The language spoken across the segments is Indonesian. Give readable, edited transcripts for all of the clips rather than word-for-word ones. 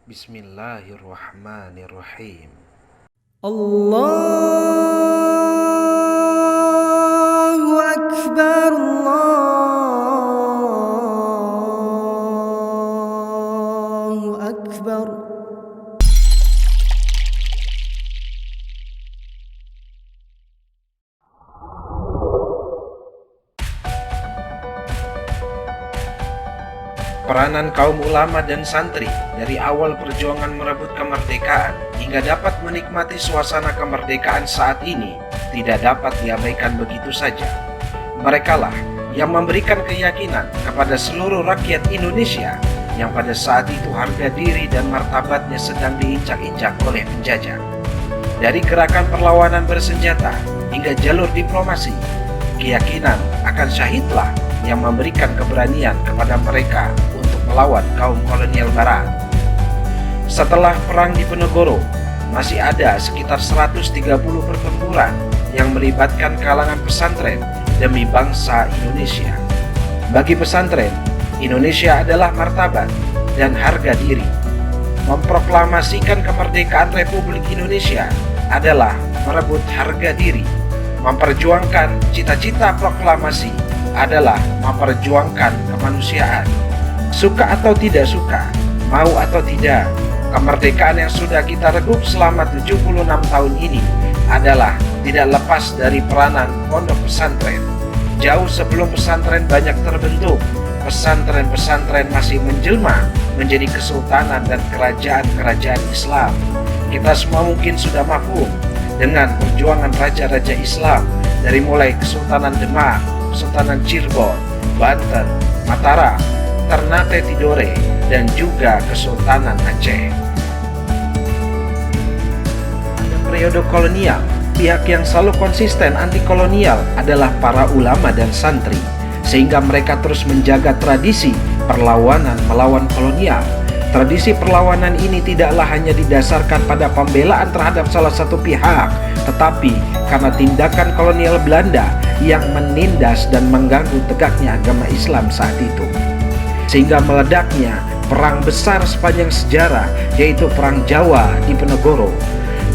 Bismillahirrahmanirrahim. Allahu Akbar, Allahu Akbar. Peranan kaum ulama dan santri dari awal perjuangan merebut kemerdekaan hingga dapat menikmati suasana kemerdekaan saat ini tidak dapat diabaikan begitu saja. Merekalah yang memberikan keyakinan kepada seluruh rakyat Indonesia yang pada saat itu harga diri dan martabatnya sedang diinjak-injak oleh penjajah. Dari gerakan perlawanan bersenjata hingga jalur diplomasi, keyakinan akan syahidlah yang memberikan keberanian kepada mereka untuk melawan kaum kolonial barat. Setelah perang di Diponegoro, masih ada sekitar 130 pertempuran yang melibatkan kalangan pesantren demi bangsa Indonesia. Bagi pesantren, Indonesia adalah martabat dan harga diri. Memproklamasikan kemerdekaan Republik Indonesia adalah merebut harga diri. Memperjuangkan cita-cita proklamasi adalah memperjuangkan kemanusiaan. Suka atau tidak suka, mau atau tidak, kemerdekaan yang sudah kita regup selama 76 tahun ini adalah tidak lepas dari peranan pondok pesantren. Jauh sebelum pesantren banyak terbentuk, pesantren-pesantren masih menjelma menjadi kesultanan dan kerajaan-kerajaan Islam. Kita semua mungkin sudah mafhum dengan perjuangan raja-raja Islam dari mulai Kesultanan Demak, Kesultanan Cirebon, Banten, Mataram, Ternate Tidore, dan juga Kesultanan Aceh. Pada periode kolonial, pihak yang selalu konsisten anti kolonial adalah para ulama dan santri, sehingga mereka terus menjaga tradisi perlawanan melawan kolonial. Tradisi perlawanan ini tidaklah hanya didasarkan pada pembelaan terhadap salah satu pihak, tetapi karena tindakan kolonial Belanda yang menindas dan mengganggu tegaknya agama Islam saat itu. Sehingga meledaknya perang besar sepanjang sejarah, yaitu Perang Jawa di Diponegoro.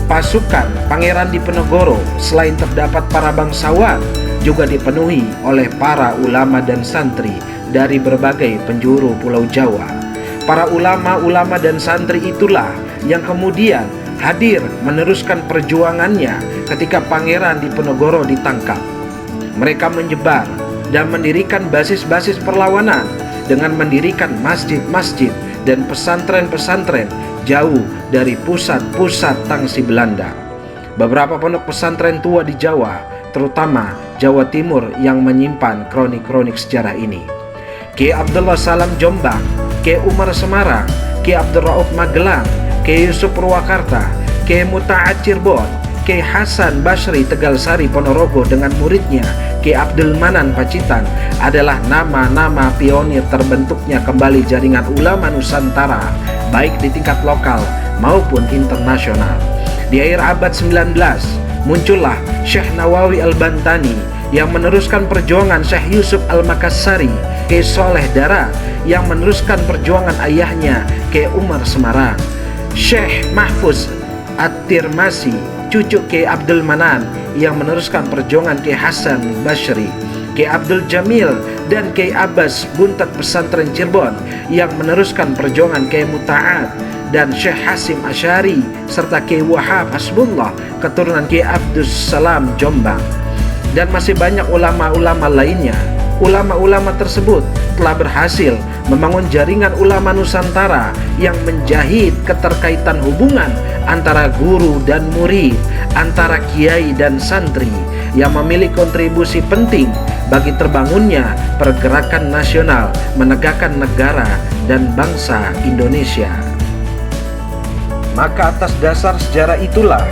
Pasukan Pangeran Diponegoro selain terdapat para bangsawan, juga dipenuhi oleh para ulama dan santri dari berbagai penjuru Pulau Jawa. Para ulama-ulama dan santri itulah yang kemudian hadir meneruskan perjuangannya ketika Pangeran Diponegoro ditangkap. Mereka menyebar dan mendirikan basis-basis perlawanan dengan mendirikan masjid-masjid dan pesantren-pesantren jauh dari pusat-pusat tangsi Belanda. Beberapa pondok pesantren tua di Jawa, terutama Jawa Timur, yang menyimpan kronik-kronik sejarah ini. Kiai Abdullah Salam Jombang, Kiai Umar Semarang, Kiai Abdul Rauf Magelang, Kiai Yusuf Purwakarta, Kiai Muta'at Cirebon, Kiai Hasan Basri Tegalsari Ponorogo dengan muridnya Kiai Abdul Manan Pacitan adalah nama-nama pionir terbentuknya kembali jaringan ulama Nusantara, baik di tingkat lokal maupun internasional. Di akhir abad 19 muncullah Syekh Nawawi Al-Bantani yang meneruskan perjuangan Syekh Yusuf Al-Makassari, Kiai Soleh Darat yang meneruskan perjuangan ayahnya Kiai Umar Semarang, Syekh Mahfuz At-Tirmasi, cucu Kiai Abdul Manan yang meneruskan perjuangan Kiai Hasan Basri, Kiai Abdul Jamil dan Kiai Abbas Buntat Pesantren Cirebon yang meneruskan perjuangan Kiai Muta'at, dan Syekh Hasim Asy'ari serta Kiai Wahab Hasbullah keturunan Kiai Abdus Salam Jombang, dan masih banyak ulama-ulama lainnya. Ulama-ulama tersebut telah berhasil membangun jaringan ulama Nusantara yang menjahit keterkaitan hubungan antara guru dan murid, antara kiai dan santri, yang memiliki kontribusi penting bagi terbangunnya pergerakan nasional menegakkan negara dan bangsa Indonesia. Maka atas dasar sejarah itulah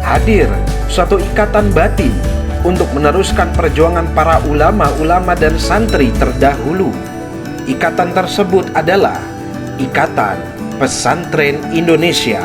hadir suatu ikatan batin untuk meneruskan perjuangan para ulama-ulama dan santri terdahulu. Ikatan tersebut adalah Ikatan Pesantren Indonesia.